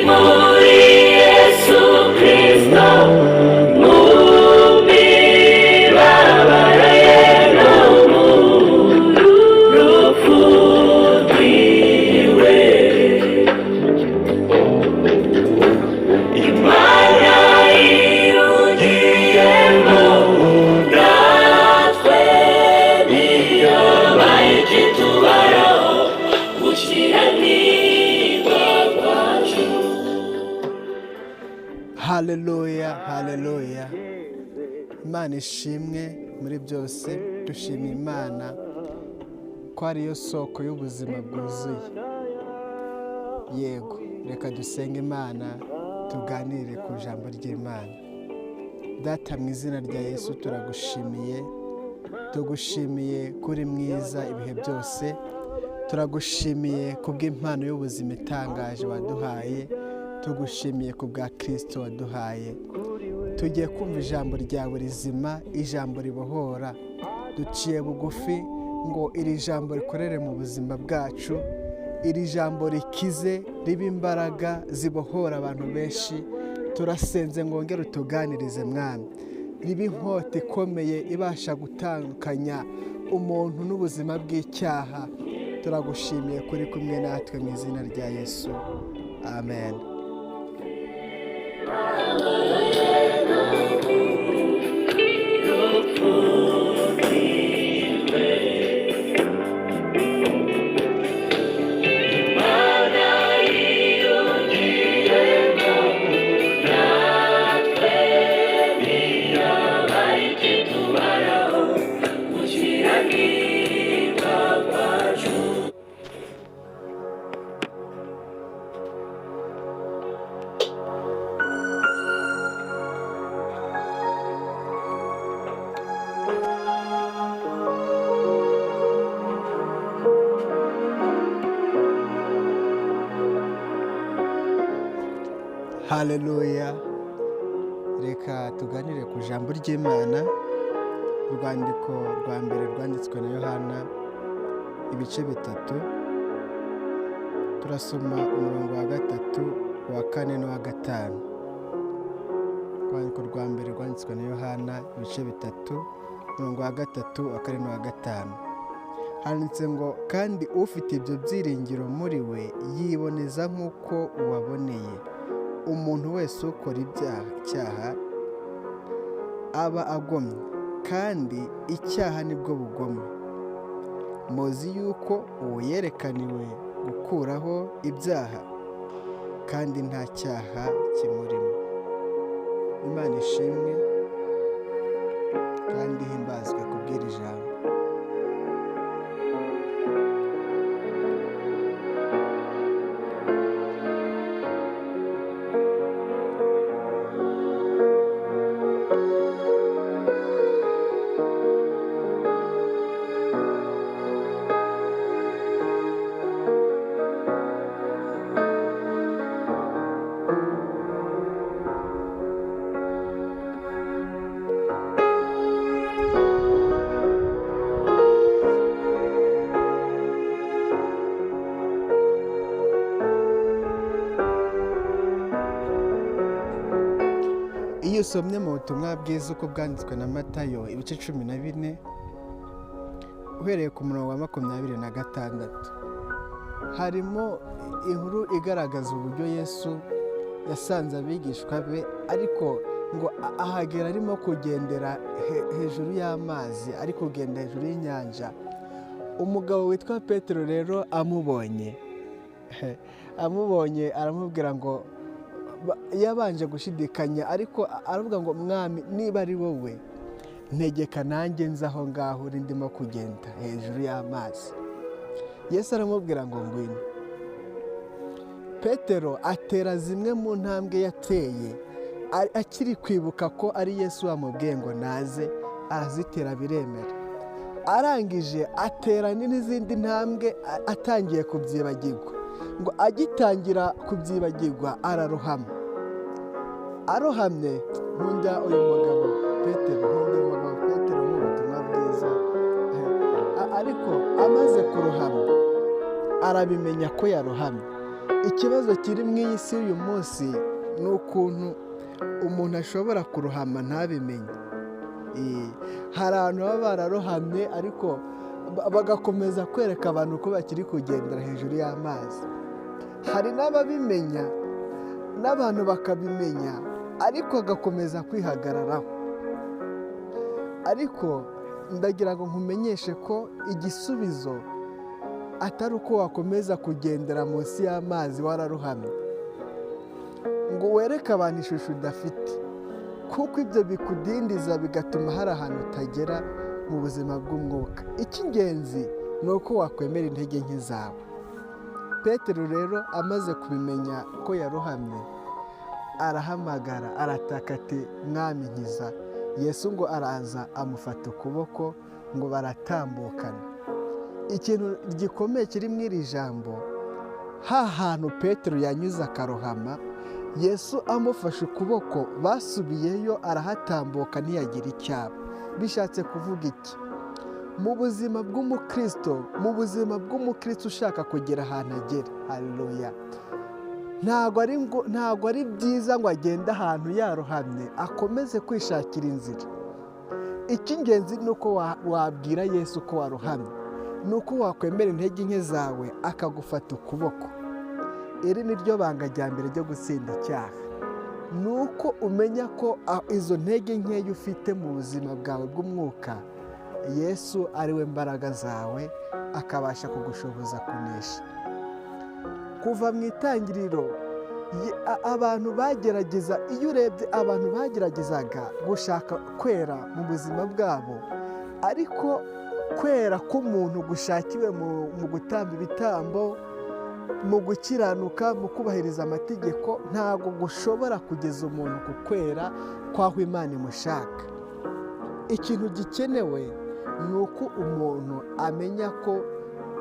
muri Yesu Kristo mu mibabaro ye no mu rupfu rwiwe. Imana yiyungiyemo natwe niyo bayitubaraho gukiranirwa kwacu. Haleluya, haleluya. Imana ishimwe muri byose. Dushima Imana ko ariyo soko y'ubuzima bwuzuye. Yego, reka dusenge Imana tuganire ku ijambo ry'Imana. Data, mu izina rya Yesu tugushimiye kuri mwiza ibihe byose. Turagushimiye kubw'impano y'ubuzima itangaje waduhaye. Tugushimiye kubwa Kristo waduhaye. Tugiye kumva ijambo ryawe rizima, ijambo ribohora. Duciye bugufi ngo iri jambo rikorere mu buzima bwacu. Iri jambo rikize, riba imbaraga zibohora abantu benshi. Turasenze ngo ngere utuganirize Mwami. Riba inkota ikomeye ibasha gutandukanya umuntu n'ubuzima bw'icyaha. Turagushimiye kuri kumwe natwe mu izina rya Yesu. Amen. Haleluya. Reka tuganire ku ijambo ry'Imana. Urwandiko rwa mbere rwanditswe na Yohana ibice 3. Turasoma umurongo wa 3, wa 4 n'uwa 5. Urwandiko rwa mbere rwanditswe na Yohana ibice 3, umurongo wa 3, wa 4 n'uwa 5. Handitse ngo, kandi ufite ibyo byiringiro muri we yiboneza nk'uko uwaboneye. Umuntu wese ukora icyaha aba agomye, kandi icyaha nibwo bugome. Muzi yuko uwo yerekaniwe gukuraho ibyaha, kandi nta cyaha kimurimo. Imana ishimwe kandi himbazwe kubwira ijambo. Iyo usomye mu butumwa bwiza uko bwanditswe na Matayo ibice 14, uhereye ku murongo wa 26, harimo inkuru igaragaza uburyo Yesu yasanze abigishwa be, ariko ngo ahagera arimo kugendera hejuru y'amazi, ari kugenda hejuru y'inyanja. Umugabo witwa Petero rero amubonye aramubwira ngo, yabanje gushidikanya, ariko aravuga ngo, Mwami, niba ari wowe ntegeka nanjye nza aho ngaho uri ndimo kugenda hejuru y'amazi. Yesu aramubwira ngo ngwino. Petero atera zimwe mu ntambwe yateye, akiri kwibuka ko ari Yesu wamubwiye ngo naze, arazitera biremera. Arangije atera n'izindi ntambwe atangiye kubyibagirwa. Ngo agitangira kubyibagirwa ararohama. Arohamye, nkunda uyu mugabo Petero nk'ubutumwa bwiza. Ariko amaze kurohama arabimenya ko yarohamye. ikibazo kiri mu iyi si y'uyu munsi ni ukuntu umuntu ashobora kurohama ntabimenye. Hari abantu baba bararohamye ariko bagakomeza kwereka abantu ko bakiri kugendera hejuru y'amazi. Hari n'ababimenya n'abantu bakabimenya ariko agakomeza kwihagararaho. Ariko ndagira ngo nkumenyeshe ko igisubizo atari uko wakomeza kugendera munsi y'amazi wararohamye ngo wereke abantu ishusho udafite, kuko ibyo bikudindiza bigatuma hari ahantu utagera mu buzima bw'umwuka. Icy'ingenzi ni uko wakwemera intege nke zawe. Petero rero amaze kubimenya ko yarohamye, arahamagara arataka ati mwami nkiza. Yesu ngo araza amufata ukuboko ngo baratambukana. Ikintu gikomeye kiri mu iri jambo, hantu Petero yanyuze akarohama, Yesu amufashe ukuboko basubiyeyo arahatambuka ntiyagira icyaba. Bishatse kuvuga iki? Mu buzima bw'umukristo ushaka kugera ahantu agera, haleluya, ntabwo ari byiza ngo agende ahantu yarohamye akomeze kwishakira inzira. Icy'ingenzi ni uko wabwira Yesu ko warohamye, ni uko wakwemera intege nke zawe akagufata ukuboko. Iri ni ryo banga rya mbere ryo gutsinda icyaha, ni uko umenya ko izo ntege nkeya ufite mu buzima bwawe bw'umwuka, Yesu ari we mbaraga zawe akabasha kugushoboza kunesha. Kuva mu itangiriro abantu bagerageza, iyo urebye abantu bageragezaga gushaka kwera mu buzima bwabo, ariko kwera k'umuntu gushakiwe mu gutamba ibitambo, mu gukiranuka, mu kubahiriza amategeko, ntabwo gushobora kugeza umuntu ku kwera kw'aho Imana imushaka. Ikintu gikenewe ni uko umuntu amenya ko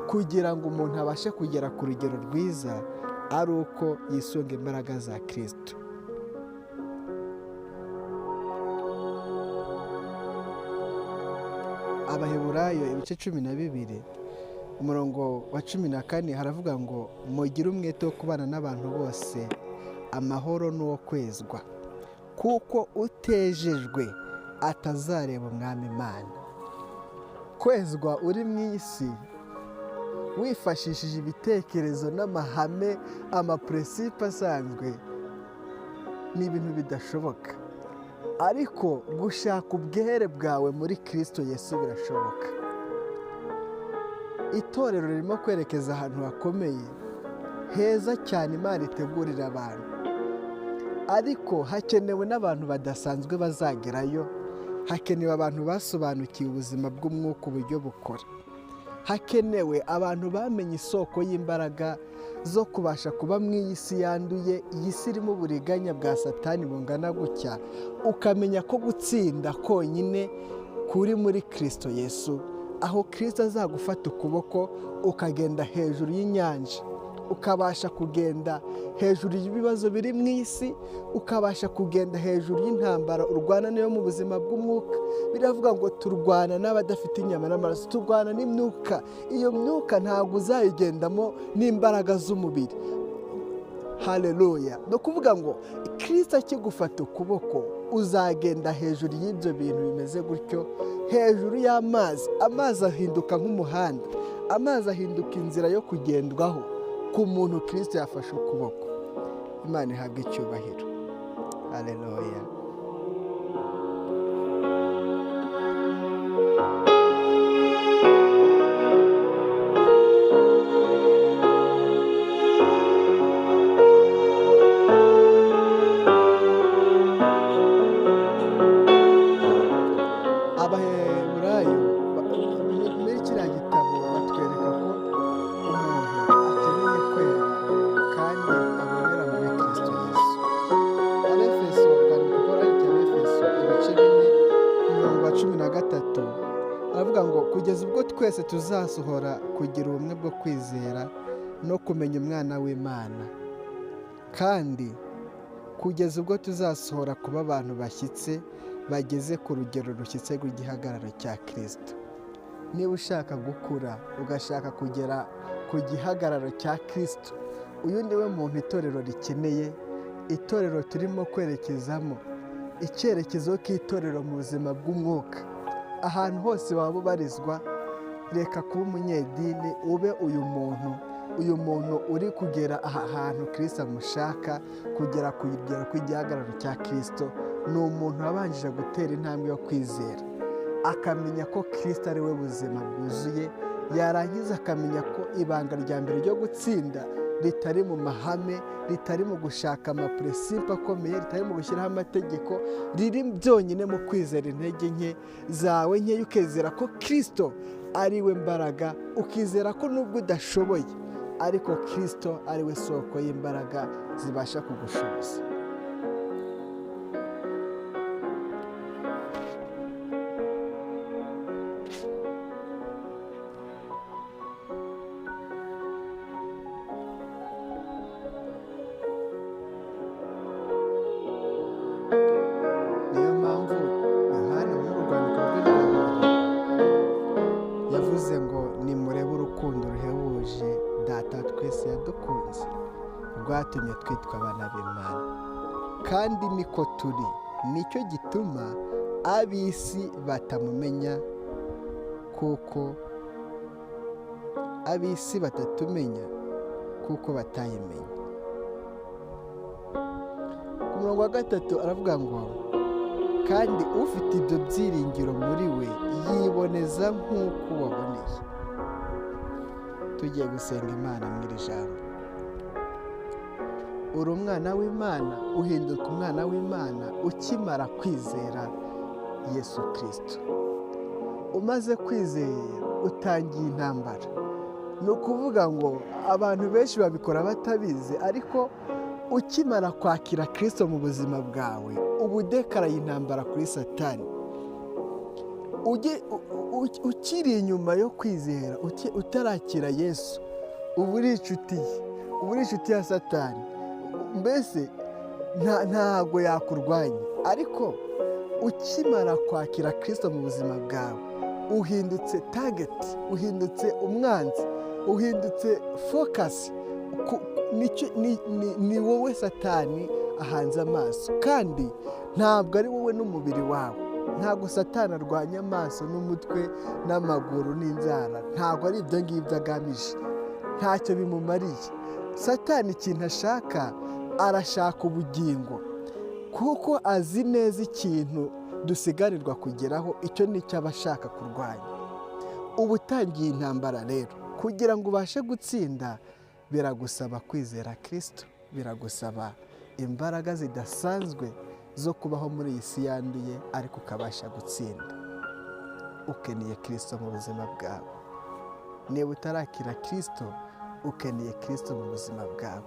kugira ngo umuntu abashe kugera ku rugero rwiza ari uko yisunga imbaraga za Kristo. Abaheburayo ibice 12 umurongo wa 14 haravuga ngo mugire umwete wo kubana n'abantu bose amahoro n'uwo kwezwa, kuko utejejwe atazareba umwami Imana. Kwezwa uri mu isi wifashishije ibitekerezo n'amahame, amapresipe asanzwe, ni ibintu bidashoboka. Ariko gushaka ubwere bwawe muri Kristo Yesu birashoboka. Itorero ririmo kwerekeza ahantu hakomeye heza cyane Imana itegurira abantu, ariko hakenewe n'abantu badasanzwe bazagerayo. Hakenewe abantu basobanukiwe ubuzima bw'umwuka uburyo bukora. Hakenewe abantu bamenye isoko y'imbaraga zo kubasha kuba mu iyi si yanduye, iyi si irimo uburiganya bwa Satani bungana gutya, ukamenya ko gutsinda konyine kuri muri Kristo Yesu, aho Kristo azagufata ukuboko ukagenda hejuru y'inyanja, ukabasha kugenda hejuru y'ibibazo biri mu isi, ukabasha kugenda hejuru y'intambara urwana niyo mu buzima bw'umwuka. Biravuga ngo turwana n'abadafite inyama n'amaraso, turwana n'imyuka. Iyo myuka ntabwo uzayigendamo n'imbaraga z'umubiri. Haleluya. No kuvuga ngo Kristo akigufata ukuboko uzagenda hejuru y'ibyo bintu bimeze gutyo, hejuru y'amazi. Amazi ahinduka nk'umuhanda, amazi ahinduka inzira yo kugendwaho ku muntu Kristo yafashe ukuboko. Imana ihabwe icyubahiro. Haleluya. Abaheburayo muri kiriya gitabo batwereka ko umuntu akeneye kwera kandi abonera muri Kristo Yesu. Abefeso ibice 4:13 aravuga ngo kugeza ubwo twese tuzasohora kugira ubumwe bwo kwizera no kumenya umwana w'Imana, kandi kugeza ubwo tuzasohora kuba abantu bashyitse bageze ku rugero rushyitse rw'igihagararo cya Kristo. Niba ushaka gukura ugashaka kugera ku gihagararo cya Kristo, uyu ni we muntu itorero rikeneye, itorero turimo kwerekezamo, icyerekezo k'itorero mu buzima bw'umwuka. Ahantu hose waba ubarizwa, reka kuba umunyedini, ube uyu muntu uri kugera aha hantu Kristo amushaka, kugera ku igihagararo cya Kristo. Ni umuntu wabanjije gutera intambwe yo kwizera, akamenya ko Kristo ari we buzima bwuzuye, yarangiza akamenya ko ibanga rya mbere ryo gutsinda ritari mu mahame, ritari mu gushaka amapuresimpe akomeye, ritari mu gushyiraho amategeko, riri byonyine mu kwizera intege nke zawe nkeya, ukizera ko Kristo ari we mbaraga, ukizera ko nubwo udashoboye ariko Kristo ari we soko y'imbaraga zibasha kugushoboza. Niyo mpamvu Yohana mu rwandiko rwe rwa mbere yavuze ngo nimurebe urukundo ruhebuje Data twese yadukunze, rwatumye twitwa abana b'Imana, kandi niko turi. Nicyo gituma ab'isi batamumenya, kuko ab'isi batatumenya kuko batayimenye. Ku murongo wa 3 aravuga ngo kandi ufite ibyo byiringiro muri we yiboneza nk'uko waboneye. Tugiye gusenga Imana mu iri jambo. Uri umwana w'Imana, uhinduka umwana w'Imana ukimara kwizera Yesu Kristo. Umaze kwizera utangiye intambara. Ni ukuvuga ngo abantu benshi babikora batabizi, ariko ukimara kwakira Kristo mu buzima bwawe, uba udekaraye intambara kuri Satani. Ukiri inyuma yo kwizera, utarakira Yesu, uba uri inshuti ye, uba uri inshuti ya Satani. Mbese ntabwo yakurwanya, ariko ukimara kwakira Kristo mu buzima bwawe, uhindutse tageti, uhindutse umwanzi, uhindutse fokasi. Ni wowe Satani ahanze amaso, kandi ntabwo ari wowe n'umubiri wawe. Ntabwo Satani arwanya amaso n'umutwe n'amaguru n'inzara, ntabwo ari ibyo ngibyo agamije, ntacyo bimumariye. Satani ikintu ashaka, arashaka ubugingo, kuko azi neza ikintu dusigarirwa kugeraho, icyo nicyo aba ashaka kurwanya. Uba utangiye intambara rero. Kugira ngo ubashe gutsinda, biragusaba kwizera Kristo, biragusaba imbaraga zidasanzwe zo kubaho muri iyi si yanduye, ariko ukabasha gutsinda. Ukeneye Kristo mu buzima bwawe. Niba utarakira Kristo, ukeneye Kristo mu buzima bwawe.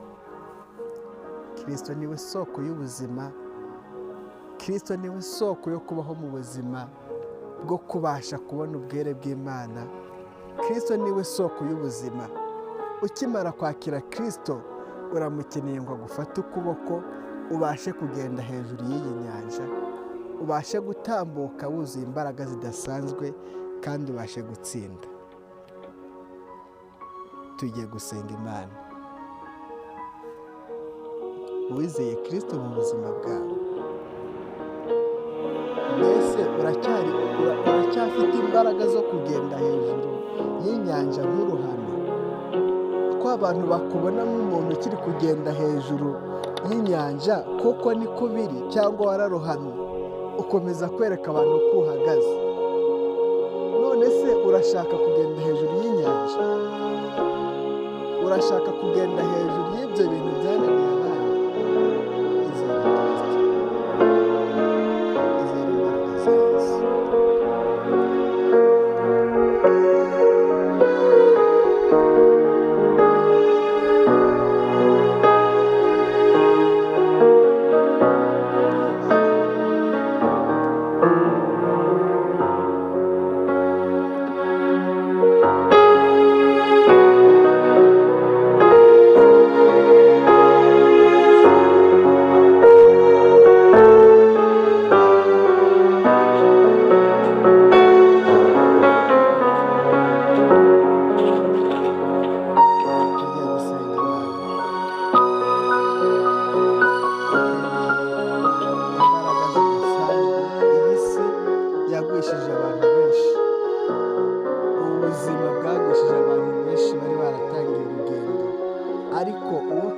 Kristo niwe soko y'ubuzima. Kristo niwe soko yo kubaho mu buzima bwo kubasha kubona ubwere bw'Imana. Kristo niwe soko y'ubuzima. Ukimara kwakira Kristo, uramukeneye ngo agufate ukuboko, ubashe kugenda hejuru y'iyi nyanja, ubashe gutambuka wuzuye imbaraga zidasanzwe, kandi ubashe gutsinda. Tugiye gusenga Imana. Wizeye Kristo mu buzima bwawe, mbese uracyafite imbaraga zo kugenda hejuru y'inyanja nk'uruhame? Ko abantu bakubona nk'umuntu ukiri kugenda hejuru y'inyanja, koko niko biri, cyangwa wararohamye ukomeza kwereka abantu ko uhagaze? None se urashaka kugenda hejuru y'inyanja? Urashaka kugenda hejuru y'ibyo bintu byananiye abandi? Izere Kristo, izere imbaraga za Yesu.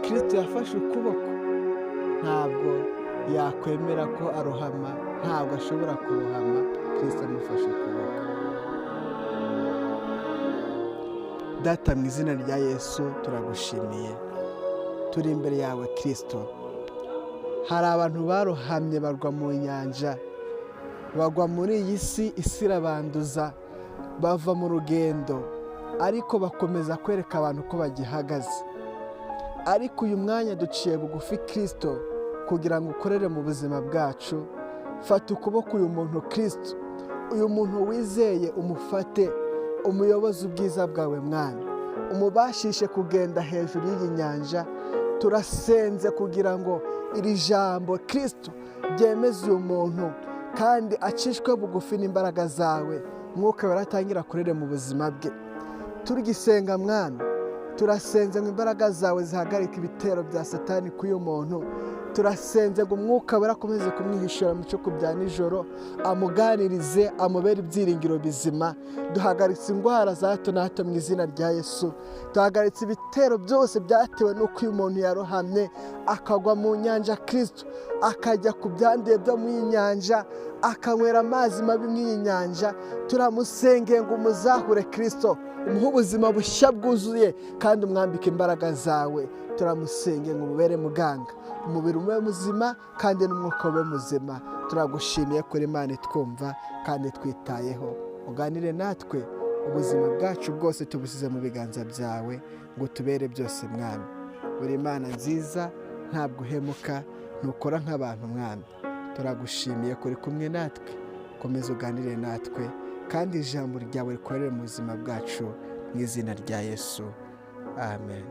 Kristo yafashe ukuboko ntabwo yakwemera ko arohama, ntabwo ashobora kurohama Kristo amufashe ukuboko. Data, mu izina rya Yesu turagushimiye, turi imbere yawe Kristo. Hari abantu barohamye bagwa mu nyanja, bagwa muri iyi si, isi irabanduza, bava mu rugendo ariko bakomeza kwereka abantu ko bagihagaze. Ariko uyu mwanya duciye bugufi Kristo kugira ngo ukorere mu buzima bwacu. Fata ukuboko uyu muntu Kristo, uyu muntu wizeye, umufate, umuyobozi ubwiza bwawe Mwana, umubashishe kugenda hejuru y'iyi nyanja. Turasenze kugira ngo iri jambo Kristo ryemeze uyu muntu kandi acishwe bugufi n'imbaraga zawe. Mwuka wera atangira kurere mu buzima bwe. Turigisenga Mwana, turasenze ngo imbaraga zawe zihagarike ibitero bya Satani k'uyu muntu. Turasenze ngo Umwuka wera akomeze kumwihishura mu bicuku bya nijoro, amuganirize, amubere ibyiringiro bizima. Duhagaritse indwara za hato na hato mu izina rya Yesu. Duhagaritse ibitero byose byatewe n'uko uyu muntu yarohamye akagwa mu nyanja Kristo, akajya ku byanduye byo mu nyanja, akanywera amazi mabi mw'iyi nyanja. Turamusengeye ngo umuzahure Kristo, umuhe ubuzima bushya bwuzuye kandi umwambike imbaraga zawe. Turamusengeye ngo umubere muganga, umubiri ube muzima kandi n'umwuka ube muzima. Turagushimiye kuri Imana itwumva kandi twitayeho. Uganire natwe, ubuzima bwacu bwose tubusize mu biganza byawe ngo tubere byose Mwana. Uri Imana nziza, ntabwo uhemuka, ntukora nk'abantu Mwana. Turagushimiye kuri kumwe natwe, komeza uganire natwe kandi ijambo ryawe rikorere mu buzima bwacu mu izina rya Yesu. Amen.